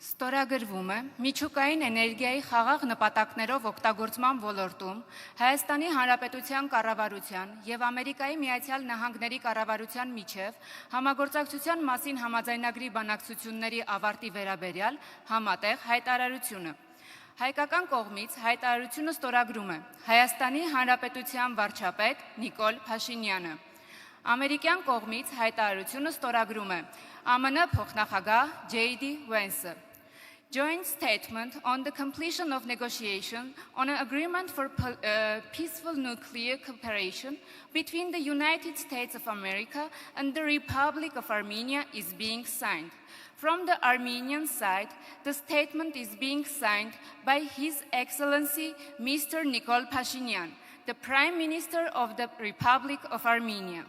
Ստորագրվում է միջուկային էներգիայի խաղաղ նպատակներով օգտագործման ոլորտում Հայաստանի Հանրապետության կառավարության և Ամերիկայի Միացյալ Նահանգների կառավարության միջև համագործակցության մասին համաձայնագրի բանակցությունների ավարտի վերաբերյալ համատեղ հայտարարությունը։ Հայկական կողմից հայտարարությունը ստորագրում է Հայաստանի Հանրապետության վարչապետ Նիկոլ Փաշինյանը։ Ամերիկյան կողմից հայտարարությունը ստորագրում է ԱՄՆ փոխնախագահ J.D. Vance-ը։ Joint statement on the completion of negotiation on an agreement for peaceful nuclear cooperation between the United States of America and the Republic of Armenia is being signed. From the Armenian side, the statement is being signed by His Excellency Mr. Nikol Pashinyan, the Prime Minister of the Republic of Armenia.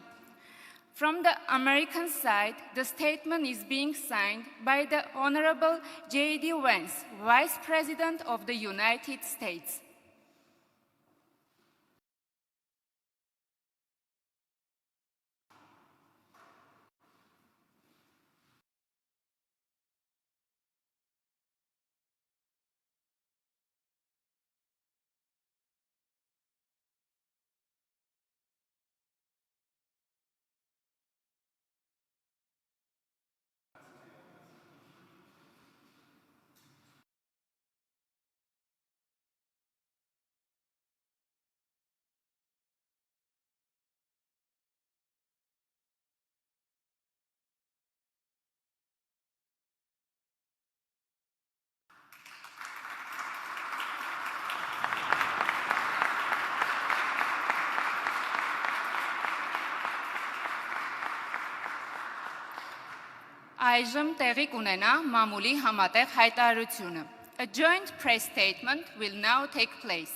From the American side, the statement is being signed by the Honorable J.D. Vance, Vice President of the United States. Այժմ տեղի կունենա մամուլի համատեղ հայտարարությունը. A joint press statement will now take place.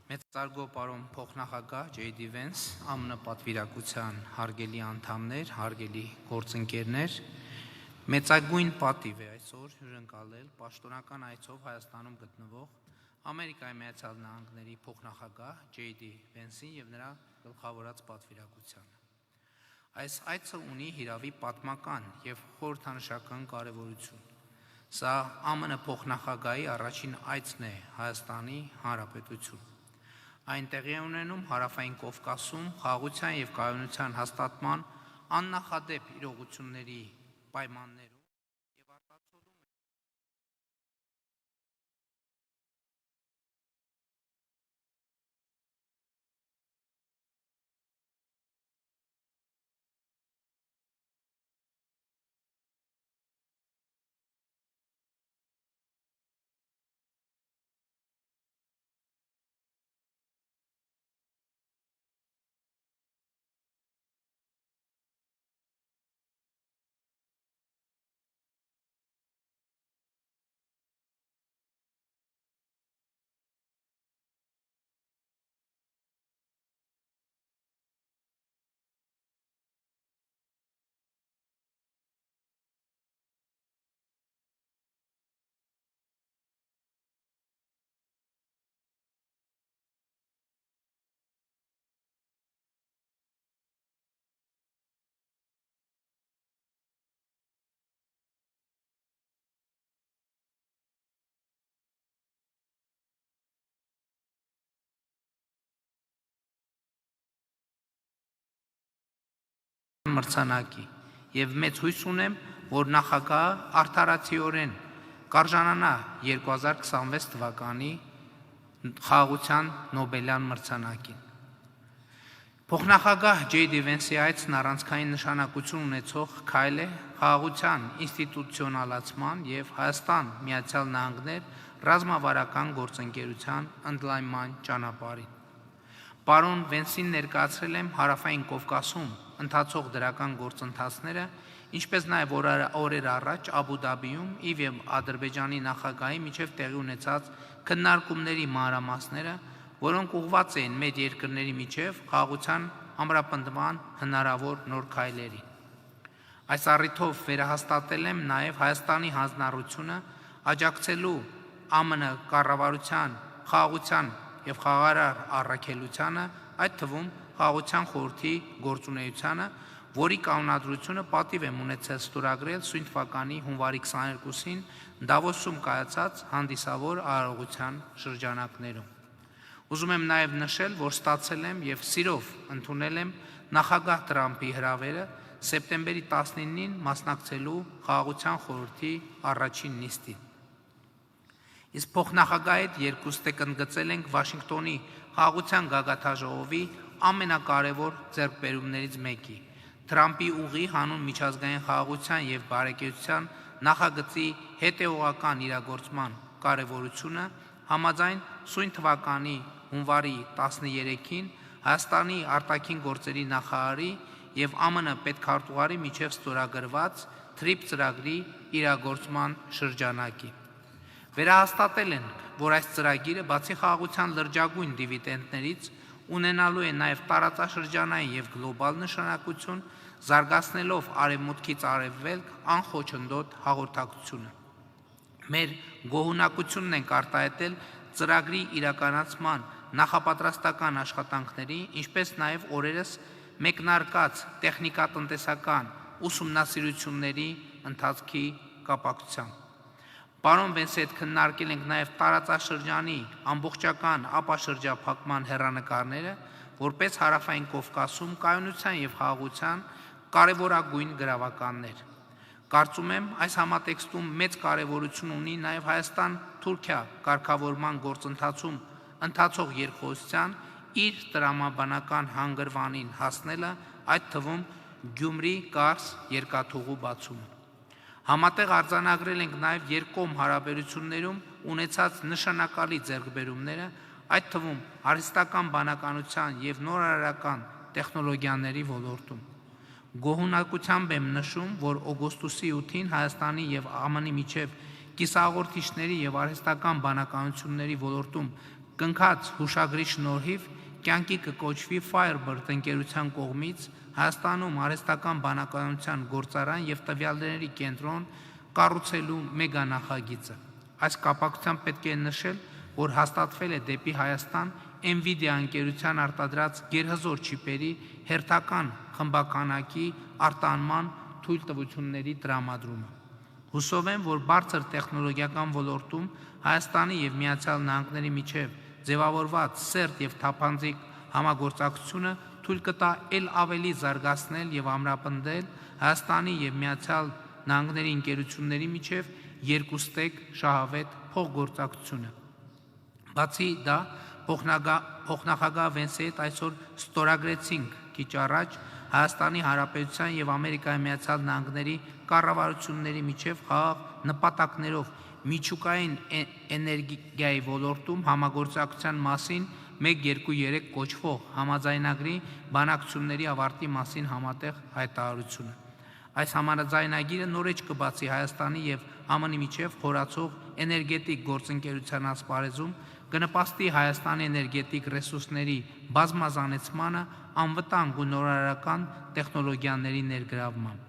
Մեծարգո պարոն փոխնախագահ J.D. Vance, ԱՄՆ պատվիրակության հարգելի անդամներ, հարգելի գործընկերներ, մեծագույն պատիվ է այսօր հյուրընկալել պաշտոնական այցով Հայաստանում գտնվող Ամերիկայի Միացյալ Նահանգների փոխնախագահ J.D. Vance-ին եւ նրա գլխավորած պատվիրակությանը։ Այս այցը ունի հիրավի պատմական եւ խորհրդանշական կարեւորություն։ Սա ԱՄՆ փոխնախագահի առաջին այցն է Հայաստանի Հանրապետություն։ Այն տեղի է ունենում Հարավային Կովկասում խաղաղության եւ կայունության հաստատման աննախադեպ իրողությունների պայմաններում եւ արտացոլում է մրցանակի եւ մեծ հույս ունեմ, որ նախագահը արդարացիորեն կարժանանա 2026 թվականի խաղաղության Նոբելյան մրցանակին։ Փոխնախագահ J.D. Vance-ի այցն առանցքային նշանակություն ունեցող քայլ է խաղաղության ինստիտուցիոնալացման եւ Հայաստան Միացյալ Նահանգներ ռազմավարական գործընկերության ընդլայնման ճանապարհին։ Պարոն Vance-ին ներկայացրել եմ Հարավային Կովկասում ընթացող դրական գործընթացները, ինչպես նաև օրեր առաջ Աբու Դաբիում եւ Ադրբեջանի նախագահի միջև տեղի ունեցած քննարկումների մանրամասները, որոնք ուղղված էին մեր երկրների միջև խաղաղության ամրապնդման հնարավոր նոր քայլերի։ Այս առիթով վերահաստատել եմ նաև Հայաստանի հանձնառությունը աջակցելու ԱՄՆ կառավարության խաղաղության եւ խաղաղարար առաքելությանը, այդ թվում Խաղաղության խորհրդի գործունեությանը, որի կանոնադրությունը պատիվ եմ ունեցել ստորագրել սույն թվականի հունվարի 22-ին Դավոսում կայացած հանդիսավոր արարողության շրջանակներում։ Ուզում եմ նաև նշել, որ ստացել եմ եւ սիրով ընդունել եմ նախագահ Տրամփի հրավերը սեպտեմբերի 19-ին մասնակցելու Խաղաղության խորհրդի առաջին նիստին։ Իսկ փոխնախագահի հետ երկուստեք ընդգծել ենք Վաշինգտոնի Խաղաղության գագաթաժողովի ամենակարևոր ձեռքբերումներից մեկի՝ Տրամփի ուղի հանուն միջազգային խաղաղության եւ բարեկեցության նախագծի հետեւողական իրագործման կարևորությունը համաձայն սույն թվականի հունվարի 13-ին Հայաստանի արտաքին գործերի նախարարի եւ ԱՄՆ պետքարտուղարի միջև ստորագրված TRIP ծրագրի իրագործման շրջանակի։ Վերահաստատել են, որ այս ծրագիրը բացի խաղաղության լրջագույն դիվիդենդներից ունենալու է նաև տարածաշրջանային եւ գլոբալ նշանակություն, զարգացնելով արևմուտքից արևելք անխոչնդոտ հաղորդակցությունը։ Մեր գոհունակությունն ենք արտահայտել ծրագրի իրականացման նախապատրաստական աշխատանքների, ինչպես նաև օրերս մեկնարկած տեխնիկատնտեսական ուսումնասիրությունների ընթացքի կապակցությամբ։ Պարոն Վենսետ, քննարկել ենք նաև տարածաշրջանի ամբողջական ապաշրջափակման հեռանկարները, որպես Հարավային Կովկասում կայունության եւ խաղաղության կարևորագույն գրավականներ։ Կարծում եմ, այս համատեքստում մեծ կարևորություն ունի նաև Հայաստան-Թուրքիա կարգավորման գործընթացում ընթացող երկխոսության իր տրամաբանական հանգրվանին հասնելը, այդ թվում Գյումրի-Կարս երկաթուղու բացումը։ Համատեղ արձանագրել ենք նաև երկկողմ հարաբերություններում ունեցած նշանակալի ձեռքբերումները, այդ թվում արհեստական բանականության եւ նորարարական տեխնոլոգիաների ոլորտում։ Գոհունակությամբ եմ նշում, որ օգոստոսի 8-ին Հայաստանի եւ ԱՄՆ-ի միջև կիսաղորդիչների եւ արհեստական բանականությունների ոլորտում կնքած հուշագրի շնորհիվ կյանքի կկոչվի Firebird ընկերության կողմից Հայաստանում արհեստական բանականության գործարան եւ տվյալների կենտրոն կառուցելու մեգանախագիծը։ Այս կապակցությամբ պետք է նշել, որ հաստատվել է դեպի Հայաստան Nvidia ընկերության արտադրած գերհզոր չիպերի հերթական խմբականակի արտանման թույլտվությունների տրամադրումը։ Հուսով եմ, որ բարձր տեխնոլոգիական ոլորտում Հայաստանի եւ Միացյալ Նահանգների միջև ձևավորված սերտ եւ թափանցիկ համագործակցությունը թույլ կտա ել ավելի զարգացնել եւ ամրապնդել Հայաստանի եւ Միացյալ Նահանգների ընկերությունների միջև երկուստեք շահավետ փոխգործակցությունը։ Բացի դա, փոխնախագահ Վենսի հետ այսօր ստորագրեցինք քիչ առաջ Հայաստանի Հանրապետության եւ Ամերիկայի Միացյալ Նահանգների կառավարությունների միջև խաղաղ նպատակներով միջուկային էներգիայի ոլորտում համագործակցության մասին 123 կոչվող համաձայնագրի բանակցությունների ավարտի մասին համատեղ հայտարարությունը։ Այս համաձայնագիրը նորեջ կբացի Հայաստանի եւ ԱՄՆ-ի միջև խորացող էներգետիկ գործընկերության ասպարեզում, կնպաստի Հայաստանի էներգետիկ ռեսուրսների բազմազանեցմանը, անվտանգ ու նորարարական տեխնոլոգիաների ներգրավման։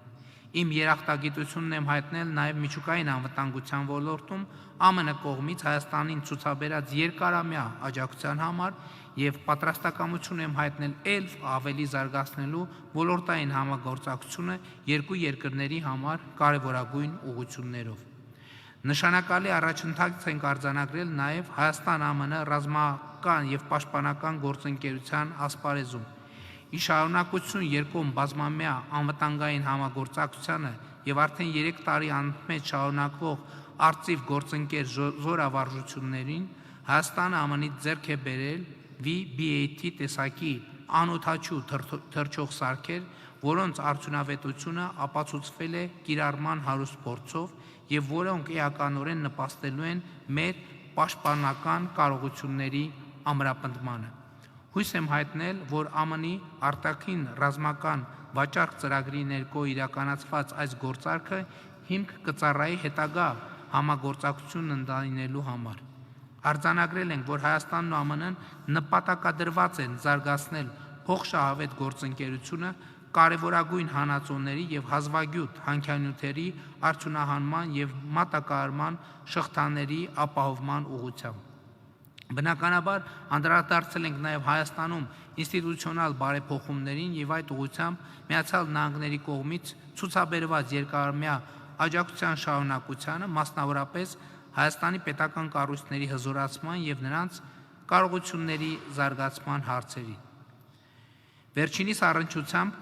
Իմ երախտագիտությունն եմ հայտնել նաև միջուկային անվտանգության ոլորտում ԱՄՆ կողմից Հայաստանին ցուցաբերած երկարամյա աջակցության համար եւ պատրաստակամություն եմ հայտնել ել ավելի զարգացնելու ոլորտային համագործակցությունը երկու երկրների համար կարևորագույն ուղղություններով։ Նշանակալի առաջընթաց ենք արձանագրել նաև Հայաստան-ԱՄՆ ռազմական եւ պաշտպանական գործընկերության ասպարեզում։ Ի շարունակություն երկկողմ բազմամյա անվտանգային համագործակցությանը եւ արդեն 3 տարի անմեջ շարունակվող արծիվ գործընկեր զորավարժություններին Հայաստանը ԱՄՆ-ից ձեռք է բերել VBAT տեսակի անօդաչու թռչող սարքեր, որոնց արդյունավետությունը ապացուցվել է կիրառման հարուստ փորձով եւ որոնք էականորեն նպաստելու են մեր պաշտպանական կարողությունների ամրապնդմանը։ Հույս եմ հայտնել, որ ԱՄՆ-ի արտաքին ռազմական վաճառք ծրագրի ներքո իրականացված այս գործարքը հիմք կծառայի հետագա համագործակցությունն ընդլայնելու համար։ Արձանագրել ենք, որ Հայաստանն ու ԱՄՆ-ն նպատակադրված են զարգացնել փոխշահավետ գործընկերությունը կարևորագույն հանածոների եւ հազվագյուտ հանքանյութերի արդյունահանման եւ մատակարարման շղթաների ապահովման ուղղությամբ։ Բնականաբար անդրադարձել ենք նաև Հայաստանում ինստիտուցիոնալ բարեփոխումներին եւ այդ ուղղությամբ Միացյալ Նահանգների կողմից ցուցաբերված երկարամյա աջակցության շարունակությանը, մասնավորապես Հայաստանի պետական կառույցների հզորացման եւ նրանց կարողությունների զարգացման հարցերին։ Վերջինիս առնչությամբ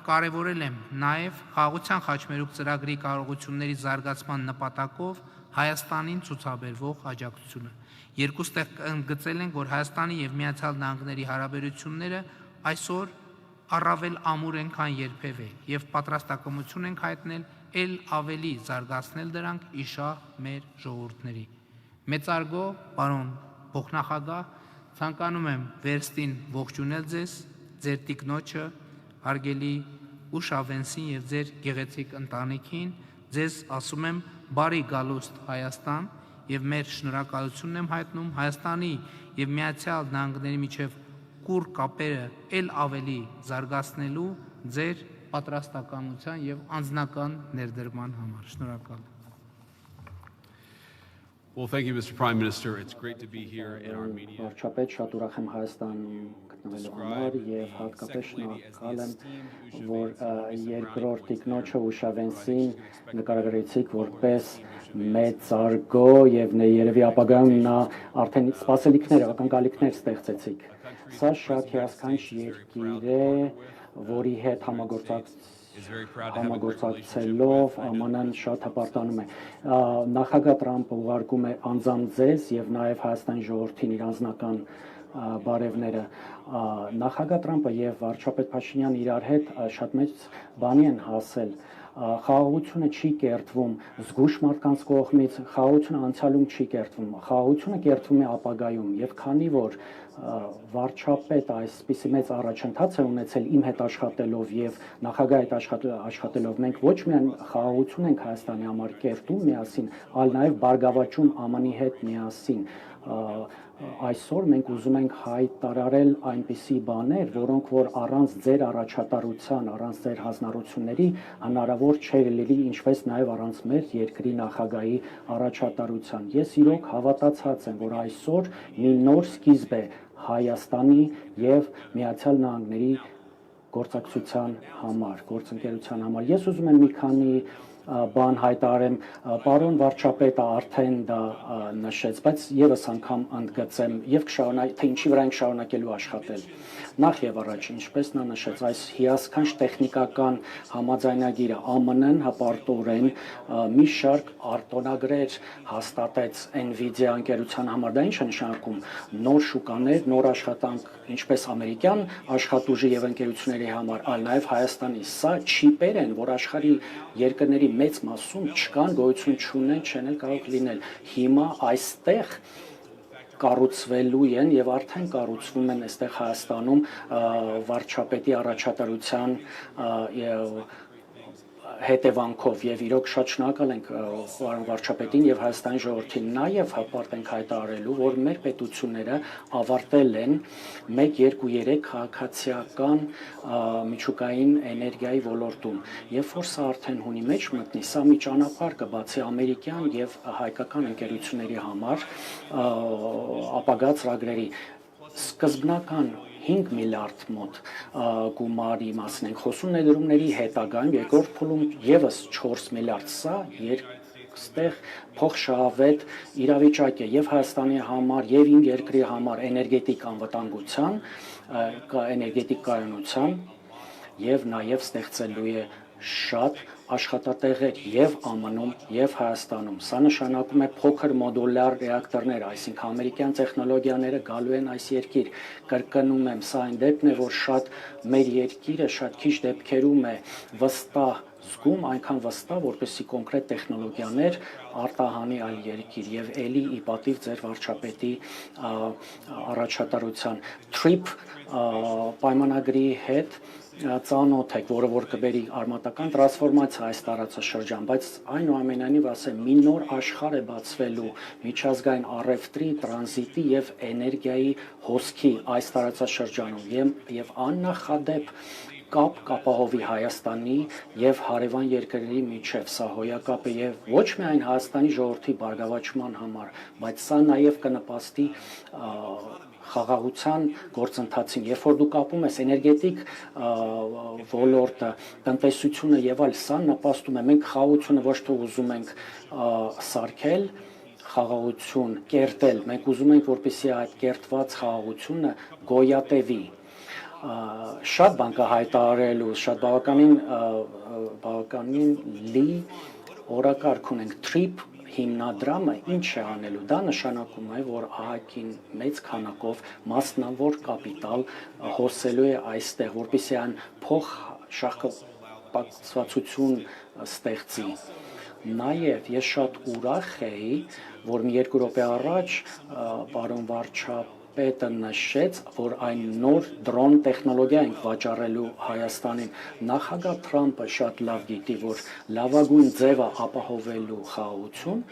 կարևորել եմ նաև Խաղաղության խաչմերուկ ծրագրի կարողությունների զարգացման նպատակով Հայաստանին ցուցաբերվող աջակցությունը։ Երկուստեղ ընդգծել ենք, որ Հայաստանի եւ Միացյալ Նահանգների հարաբերությունները այսօր առավել ամուր են, քան երբևէ, եւ պատրաստակամություն ենք հայտնել ել ավելի զարգացնել դրանք իշահ մեր ժողովուրդների։ Մեծարգո, պարոն փոխնախագահ, ցանկանում եմ վերստին ողջունել ձեզ, ձեր տիկնոջը, հարգելի Ուշավենսին եւ ձեր գեղեցիկ ընտանիքին, ձեզ ասում եմ բարի գալուստ Հայաստան եւ մեր շնորհակալությունն եմ հայտնում Հայաստանի եւ Միացյալ Նահանգների միջև կուռ կապերը ել ավելի զարգացնելու ձեր պատրաստակամության եւ անձնական ներդրման համար։ Շնորհակալ եմ։ Well, thank you, Mr. Prime Minister. It's great to be here in Armenia. Վարչապետ, շատ ուրախ եմ Հայաստանում գտնվելու համար եւ հատկապես շնորհակալ եմ, որ երկրորդ տիկնոջը Ուշավենսին նկարագրեցիք որպես մեծարգո եւ երևի ապագայում նա արդեն սպասելիքներ, ակնկալիքներ ստեղծեցիք։ Սա շատ հիասքանչ երկիր է, որի հետ համագործակցելով ԱՄՆ-ն շատ հպարտանում է։ Նախագահ Տրամպը ուղարկում է անձամբ ձեզ եւ նաեւ Հայաստանի ժողովրդին իր անձնական բարևները։ Նախագահ Տրամպը եւ վարչապետ Փաշինյանը իրար հետ շատ մեծ բանի են հասել։ Խաղաղությունը չի կերտվում զգուշ մարդկանց կողմից, խաղաղությունը անցյալում չի կերտվում, խաղաղությունը կերտվում է ապագայում եւ քանի որ վարչապետ այսպիսի մեծ առաջընթաց է ունեցել իմ հետ աշխատելով եւ նախագահի հետ աշխատելով մենք ոչ միայն խաղաղություն ենք Հայաստանի համար կերտում միասին, այլ նաեւ բարգավաճում ԱՄՆ-ի հետ միասին։ Այսօր մենք ուզում ենք հայտարարել այնպիսի բաներ, որոնք որ առանց ձեր առաջատարության, առանց ձեր հանձնառությունների հնարավոր չէր լինի, ինչպես նաև առանց մեր երկրի նախագահի առաջատարության։ Ես իրոք հավատացած եմ, որ այսօր մի նոր սկիզբ է Հայաստանի եւ Միացյալ Նահանգների գործակցության համար, գործընկերության համար։ Ես ուզում եմ մի քանի բան հայտարարեմ, պարոն վարչապետը արդեն դա նշեց, բայց եւս անգամ ընդգծեմ եւ թե ինչի վրա ենք շարունակելու աշխատել։ Նախ եւ առաջ, ինչպես նա նշեց, այս հիասքանչ տեխնիկական համաձայնագիրը ԱՄՆ-ն հպարտորեն մի շարք արտոնագրեր հաստատեց Nvidia ընկերության համար։ Դա ինչ է նշանակում։ Նոր շուկաներ, նոր աշխատանք, ինչպես ամերիկյան աշխատուժի եւ ընկերությունների համար, այլ նաեւ Հայաստանի։ Սա չիպեր են, որ աշխարհի երկրների մեծ մասում չկան, գոյություն չունեն, չեն էլ կարող լինել։ Հիմա այստեղ կառուցվելու են եւ արդեն կառուցվում են այստեղ Հայաստանում վարչապետի առաջատարության հետևանքով եւ իրոք շատ շնորհակալ ենք պարոն վարչապետին եւ Հայաստանի ժողովրդին նաեւ հպարտ ենք հայտարարելու որ մեր պետությունները ավարտել են 1-2-3 քաղաքացիական միջուկային էներգիայի ոլորտում եւ որ սա արդեն հունի մեջ մտնի սա մի ճանապարհ կբացի ամերիկյան եւ հայկական ընկերությունների համար ապագա ծրագրերի սկզբնական 5 միլիարդ մոտ գումարի մասին ենք խոսում ներդրումների հետագայում երկրորդ փուլում եւս 4 միլիարդ սա ստեղ փոխշահավետ իրավիճակ է եւ Հայաստանի համար եւ իմ երկրի համար էներգետիկ անվտանգության էներգետիկ կայունության եւ նաեւ ստեղծելու է շատ աշխատատեղեր եւ ԱՄՆ-ում եւ Հայաստանում։ Սա նշանակում է փոքր մոդուլյար ռեակտորներ, այսինքն ամերիկյան տեխնոլոգիաները գալու են այս երկիր։ Կրկնում եմ, սա այն դեպքն է, որ շատ մեր երկիրը շատ քիչ դեպքերում է վստահ զգում, այնքան վստահ, որպեսզի կոնկրետ տեխնոլոգիաներ արտահանի այլ երկիր եւ ելի ի պատիվ ձեր վարչապետի առաջատարության TRIP պայմանագրի հետ ծանոթ եք, որը որ կբերի արմատական տրանսֆորմացիա այս տարածաշրջան, բայց այնուամենայնիվ ասեմ, մի նոր աշխարհ է բացվելու միջազգային առևտրի, տրանզիտի եւ էներգիայի հոսքի այս տարածաշրջանում եւ աննախադեպ կապահովի Հայաստանի եւ հարևան երկրների միջև, սա հոյակապ է եւ ոչ միայն Հայաստանի ժողովրդի բարգավաճման համար, բայց սա նաեւ կնպաստի խաղաղության գործընթացին, երբ որ դու կապում ես էներգետիկ ոլորտը, տնտեսությունը եւ այլ, սա նպաստում է, մենք խաղաղությունը ոչ թե ուզում ենք սարքել, խաղաղություն կերտել, մենք ուզում ենք, որպեսզի այդ կերտված խաղաղությունը գոյատևի, շատ բան կա հայտարարելու, շատ բավականին լի օրակարգ ունենք, TRIP հիմնադրամը ինչ է անելու, դա նշանակում է, որ ԱՀԿ-ին մեծ քանակով մասնավոր կապիտալ հոսելու է այստեղ, որպեսզի այն փող շահկապակցվածություն ստեղծի։ Նաև ես շատ ուրախ էի, որ մի 2 րոպե առաջ պարոն վարչապետը նշեց, որ այն նոր դրոն տեխնոլոգիա ենք վաճառելու Հայաստանին։ Նախագահ Թրամփը շատ լավ գիտի, որ լավագույն ձևը ապահովելու խաղաղություն,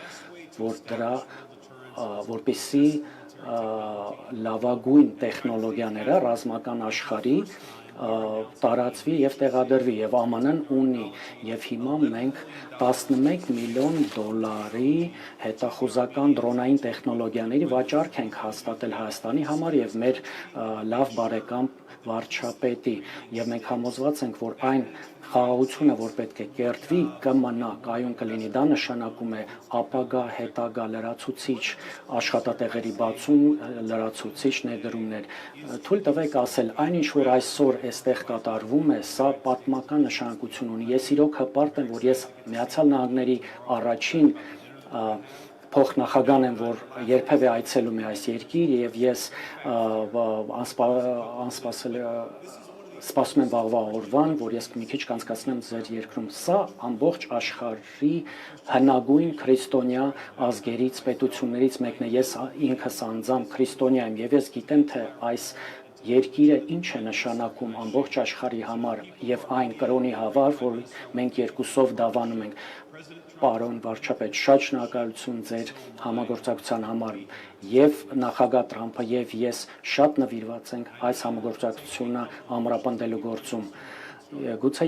որպեսզի լավագույն տեխնոլոգիաները ռազմական աշխարհի տարածվի եւ տեղադրվի եւ ԱՄՆ-ն ունի եւ հիմա մենք 11 միլիոն դոլարի հետախուզական դրոնային տեխնոլոգիաների վաճառք ենք հաստատել Հայաստանի համար եւ մեր լավ բարեկամ վարչապետի եւ մենք համոզված ենք, որ այն խաղաղությունը, որ պետք է կերտվի, կմնա, կայուն կլինի, դա նշանակում է ապագա, հետագա լրացուցիչ աշխատատեղերի բացում, լրացուցիչ ներդրումներ։ Թույլ տվեք ասել, այնինչ որ այսօր այստեղ կատարվում է, սա պատմական նշանակություն ունի։ Ես իրոք հպարտ եմ, որ ես Միացյալ Նահանգների առաջին փոխնախագահն եմ, որ երբևէ այցելում է այս երկիր եւ ես սպասում եմ վաղվա օրվան, որ ես մի քիչ կանցկացնեմ ձեր երկրում։ Սա ամբողջ աշխարհի հնագույն քրիստոնյա ազգերից, պետություններից մեկն է։ Ես ինքս անձամբ քրիստոնյա եմ եւ ես գիտեմ, թե այս երկիրը ինչ է նշանակում ամբողջ աշխարհի համար եւ այն կրոնի հավար, որ մենք երկուսով դավանում ենք։ Պարոն վարչապետ, շատ շնորհակալություն ձեր համագործակցության համար եւ նախագահ Թրամփը եւ ես շատ նվիրված ենք այս համագործակցությունը ամրապնդելու գործում։ Գուցե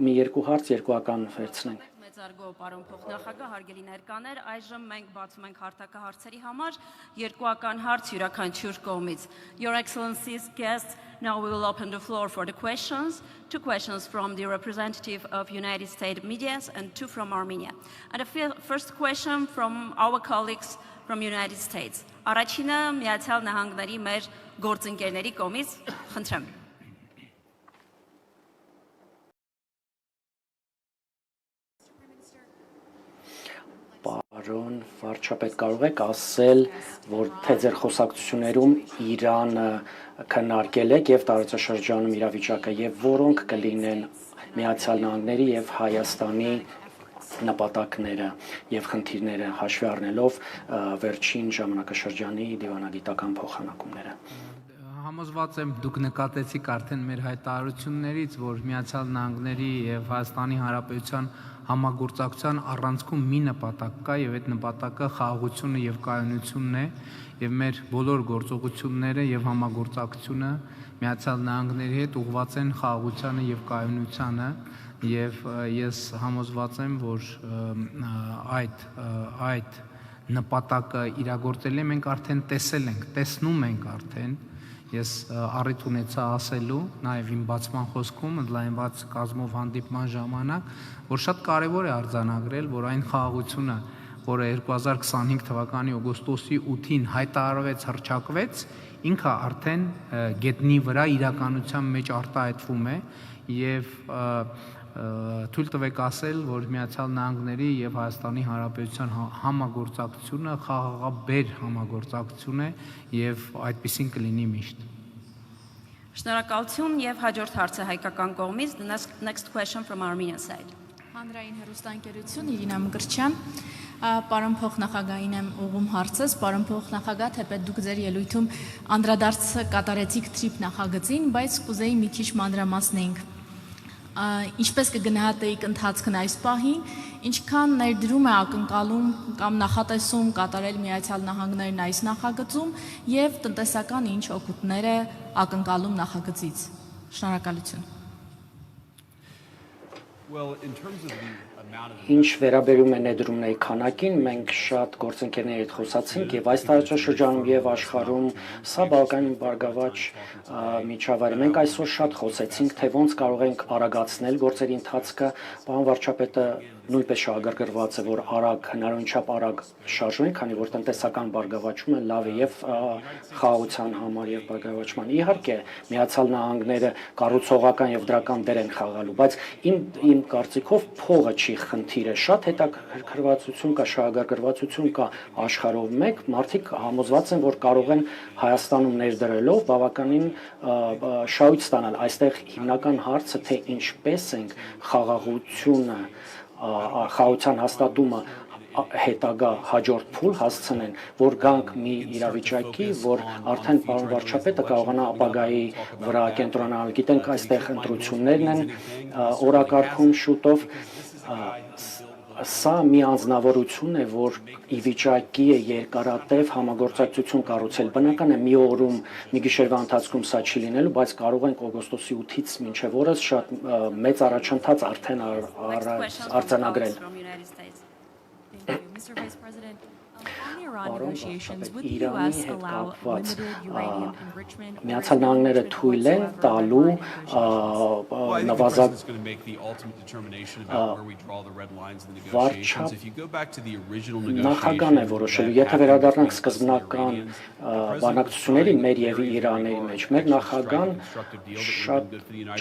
մի երկու հարց երկուական վերցնենք։ Մեծարգո պարոն փոխնախագահ, հարգելի ներկաներ, այժմ մենք բացում ենք հարթակահարցերի համար երկուական հարց յուրաքանչյուր կողմից։ Your Excellency's guests, now we will open the floor for the questions. 2 questions from the representative of United States media and 2 from Armenia. And the first question from our colleagues from United States. Առաջինը Միացյալ Նահանգների մեր գործընկերների կողմից, խնդրեմ։ Պարոն վարչապետ, կարող եք ասել, որ թե ձեր խոսակցություններում Իրանը քննարկել եք եւ տարածաշրջանում իրավիճակը եւ որոնք կլինեն Միացյալ Նահանգների եւ Հայաստանի նպատակները եւ խնդիրները հաշվի առնելով վերջին ժամանակաշրջանի դիվանագիտական փոխանակումները։ Համոզված եմ դուք նկատեցիք արդեն մեր հայտարարություններից, որ Միացյալ Նահանգների եւ Հայաստանի Հանրապետության համագործակցության առանցքում մի նպատակ կա եւ այդ նպատակը խաղաղությունը եւ կայունությունն է եւ մեր բոլոր գործողությունները եւ համագործակցությունը Միացյալ Նահանգների հետ ուղղված են խաղաղությանը եւ կայունությանը եւ ես համոզված եմ, որ այդ նպատակը իրագործել ենք արդեն տեսել ենք, տեսնում ենք արդեն։ Ես առիթ ունեցա ասելու նաև իմ բացման խոսքում ընդլայնված կազմով հանդիպման ժամանակ, որ շատ կարևոր է արձանագրել, որ այն խաղաղությունը, որը 2025 թվականի օգոստոսի 8-ին հայտարարվեց, հռչակվեց, ինքը արդեն գետնի վրա իրականության մեջ արտահայտվում է եւ թույլ տվեք ասել, որ Միացյալ Նահանգների եւ Հայաստանի Հանրապետության համագործակցությունը խաղաղաբեր համագործակցություն է եւ այդպեսին կլինի միշտ։ Շնորհակալություն եւ հաջորդ հարցը հայկական կողմից, the next question from Armenian side. Հանրային հեռուստաընկերություն Իրինա Մկրտչյան, պարոն փոխնախագահին եմ ուղղում հարցս, պարոն փոխնախագահ, թեպետ դուք ձեր ելույթում անդրադարձ կատարեցիք TRIP նախագծին, բայց կուզեի մի քիչ մանրամասնենք։ Ինչպես կգնահատեիք ընթացքն այս պահին, ինչքան ներդրում է ակնկալում կամ նախատեսում կատարել Միացյալ Նահանգներն այս նախագծում եւ տնտեսական ինչ օգուտներ է ակնկալում նախագծից։ Շնորհակալություն։ Well, in terms of the amount of Ինչ վերաբերում է ներդրումների քանակին, մենք շատ գործընկերների հետ խոսացինք եւ այս տարածաշրջանում եւ աշխարհում սա բավականին բարգավաճ միջավայր է։ Մենք այսօր շատ խոսեցինք, թե ոնց կարող ենք արագացնել գործերի ընթացքը։ Պարոն վարչապետը նույնպես շահագրգռված է, որ արագ, հնարավորին չափ արագ շարժվենք, քանի որ տնտեսական բարգավաճումը լավ է եւ խաղաղության համար եւ բարգավաճման։ Իհարկե, Միացյալ Նահանգները կառուցողական եւ դրական դեր են խաղալու, բայց իմ կարծիքով փողը չի խնդիրը, շատ հետաքրքրվածություն կա, շահագրգռվածություն կա աշխարհով մեկ, մարդիկ համոզված են, որ կարող են Հայաստանում ներդրելով բավականին շահույթ ստանալ։ Այստեղ հիմնական հարցը թե ինչպես ենք խաղաղությունը, խաղաղության հաստատումը հետագա հաջորդ փուլ հասցնեն, որ գանք մի իրավիճակի, որ արդեն պարոն վարչապետը կարողանա ապագայի վրա կենտրոնանալ։ Գիտենք այստեղ ընտրություններն են օրակարգում շուտով, սա մի անձնավորություն է, որ ի վիճակի է երկարատև համագործակցություն կառուցել։ Բնական է մի օրում, մի գիշերվա ընթացքում սա չի լինելու, բայց կարող ենք օգոստոսի 8-ից մինչև օրս շատ մեծ առաջընթաց արդեն արձանագրել։ Mr. Vice President, on the Iran Պարոն negotiations, վարչապետ, would the Իրանի U.S. հետ allow կապված limited uranium enrichment or Միացյալ Նահանգները թույլ են տալու Well, I think the նվազագ president's going to make the ultimate determination about where we draw the red lines in the negotiations. If you go back to the original Նախագահն է որոշելու, եթե վերադառնանք սկզբնական բանակցությունների մեր եւ Իրանի մեջ, մեր նախագահան շատ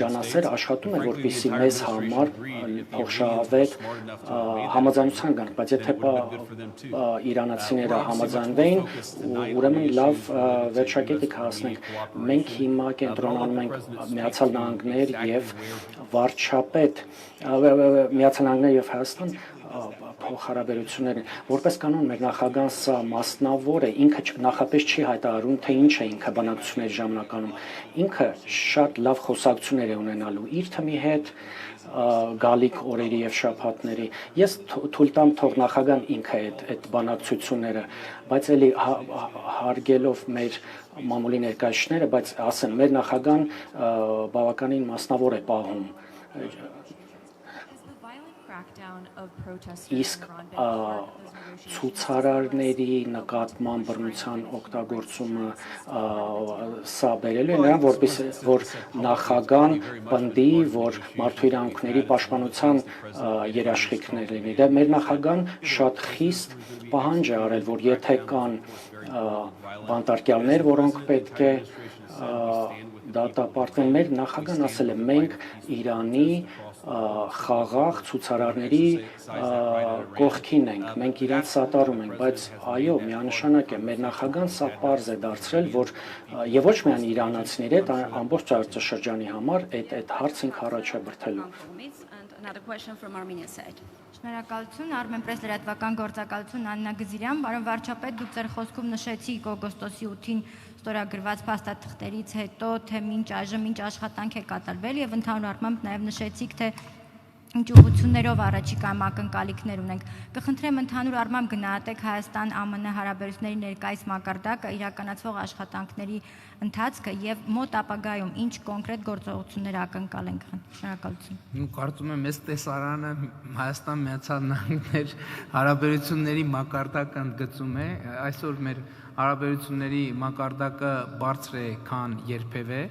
ջանասեր աշխատում է, որպեսզի մեզ համար փոխշահավետ համաձայնության գանք, բայց եթե իրանացիները համաձայնվեին, ուրեմն լավ վերջակետի հասնենք։ Մենք հիմա կենտրոնանում ենք Միացյալ Նահանգներ եւ վարչապետ, Միացյալ Նահանգներ եւ Հայաստան փոխհարաբերություններին, որպես կանոն մեր նախագահան սա մասնավոր է, ինքը նախապես չի հայտարարում, թե ինչ է ինքը բանակցությունների ժամանականում, ինքը շատ լավ խոսակցություններ է ունենալու իր թմի հետ գալիք օրերի եւ շաբաթների։ Ես թույլ տամ թող նախագահան ինքը այդ բանակցությունները, բայց էլի հարգելով մեր մամուլի ներկայացուցիչները, բայց ասեմ, մեր նախագահան բավականին մասնավոր է պահում։ Իսկ ցուցարարների նկատմամբ բռնության օգտագործումը սա բերելու է նրան, որ նախագահան պնդի, որ մարդու իրավունքների պաշտպանության երաշխիքներ լինի։ Դա մեր նախագահան շատ խիստ պահանջ է արել, որ եթե կան բանտարկյալներ, որոնք պետք է դատապարտվեն, մեր նախագահան ասել է, մենք Իրանի խաղաղ ցուցարարների կողքին ենք, մենք իրենց սատարում ենք, բայց այո, միանշանակ է, մեր նախագահան սա պարզ է դարձրել, որ եւ ոչ միայն իրանացիների հետ, ամբողջ տարածաշրջանի համար այդ հարցին առաջ է բրթելու։ Շնորհակալություն, Armen Press լրատվական գործակալություն Աննա Գզիրյան, պարոն վարչապետ, դուք ձեր խոսքում նշեցիք օգոստոսի 8-ին ստորագրված փաստաթղթերից հետո, թե մինչ այժմ ինչ աշխատանք է կատարվել եւ ընդհանուր առմամբ նաեւ նշեցիք, թե ինչ ուղղություններով առաջիկայում ակնկալիքներ ունենք։ Կխնդրեմ ընդհանուր առմամբ գնահատեք Հայաստան-ԱՄՆ հարաբերությունների ներկայիս մակարդակը, իրականացվող աշխատանքների ընթացքը եւ մոտ ապագայում ինչ կոնկրետ գործողություններ ակնկալենք։ Շնորհակալություն։ Կարծում եմ, այս տեսարանը Հայաստան-Միացյալ Նահանգներ հարաբերությունների մակարդակը ընդգծում է։ Այսօր մեր հարաբերությունների մակարդակը բարձր է, քան երբևէ,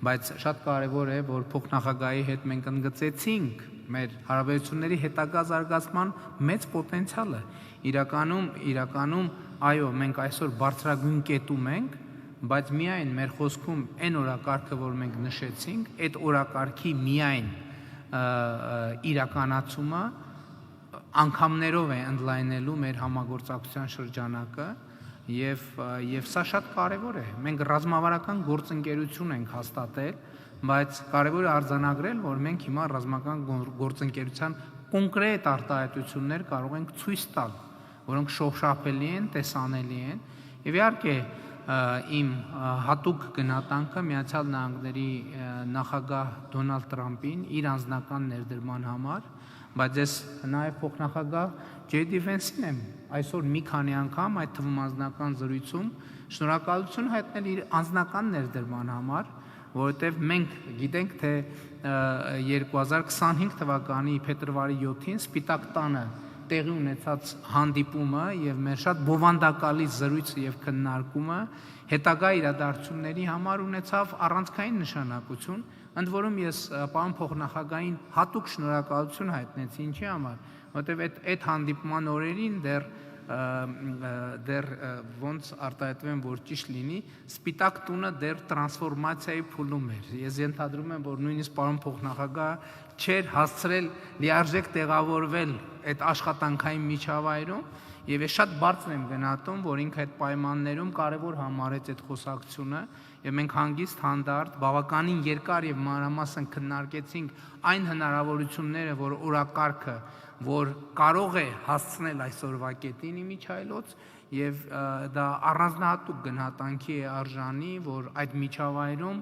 բայց շատ կարևոր է, որ փոխնախագահի հետ մենք ընդգծեցինք մեր հարաբերությունների հետագա զարգացման մեծ պոտենցիալը։ Իրականում, այո, մենք այսօր բարձրագույն կետում ենք, բայց միայն մեր խոսքում այն օրակարգը, որ մենք նշեցինք, այդ օրակարգի միայն իրականացումը անգամներով է ընդլայնելու մեր համագործակցության շրջանակը եւ սա շատ կարևոր է։ Մենք ռազմավարական գործընկերություն ենք հաստատել, բայց կարևոր է արձանագրել, որ մենք հիմա ռազմական գործընկերության կոնկրետ արտահայտություններ կարող ենք ցույց տալ, որոնք շոշափելի են, տեսանելի են, եւ իհարկե իմ հատուկ գնահատանքը Միացյալ Նահանգների նախագահ Դոնալդ Տրամփին իր անձնական ներդրման համար, բայց ես նաեւ փոխնախագահ Ջեյ Վենսին եմ այսօր մի քանի անգամ այդ թվում անձնական զրույցում շնորհակալություն հայտնել իր անձնական ներդրման համար, որովհետև մենք գիտենք, թե 2025 թվականի փետրվարի 7-ին Սպիտակ տանը տեղի ունեցած հանդիպումը եւ մեր շատ բովանդակալի զրույցը եւ քննարկումը հետագա իրադարձությունների համար ունեցավ առանցքային նշանակություն, ընդ որում ես պարոն փոխնախագահային հատուկ շնորհակալություն հայտնեցի, ինչի համար, որովհետեւ այդ հանդիպման օրերին դեռ ոնց արտահայտվեմ, որ ճիշտ լինի, Սպիտակ տունը դեռ տրանսֆորմացիայի փուլում էր։ Ես ենթադրում եմ, որ նույնիսկ պարոն փոխնախագահը չէր հասցրել լիարժեք տեղավորվել այդ աշխատանքային միջավայրում, եւ ես շատ բարձր եմ գնահատում, որ ինքը այդ պայմաններում կարեւոր համարեց այդ խոսակցությունը, եւ մենք հանգիստ հանդարտ բավականին երկար եւ մանրամասն քննարկեցինք այն հնարավորությունները, որ օրակարգը, որ կարող է հասցնել այսօրվա կետին իմիջայլոց, եւ դա առանձնահատուկ գնահատանքի է արժանի, որ այդ միջավայրում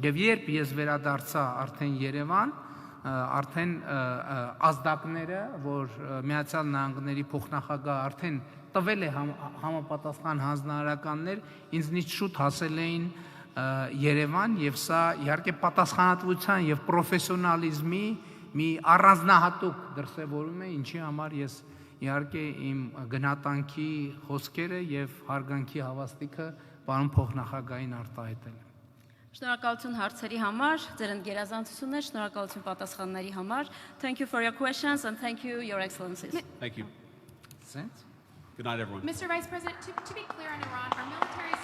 եւ երբ ես վերադարձա արդեն Երևան, արդեն ազդակները, որ Միացյալ Նահանգների փոխնախագահ արդեն տվել է համապատասխան հանձնարարականներ, ինձնից շուտ հասել էին Երևան, եւ սա իհարկե պատասխանատվության եւ պրոֆեսիոնալիզմի մի առանձնահատուկ դրսևորում է, ինչի համար ես իհարկե իմ գնահատանքի խոսքերը եւ հարգանքի հավաստիքը պարոն փոխնախագահային արտահայտել եմ։ Շնորհակալություն հարցերի համար, ձեր ընկերազանցություններ, շնորհակալություն պատասխանների համար. Thank you for your questions and thank you, Your Excellencies. Thank you. Sense? Good night, everyone. Mr. Vice President, to be clear on Iran, our military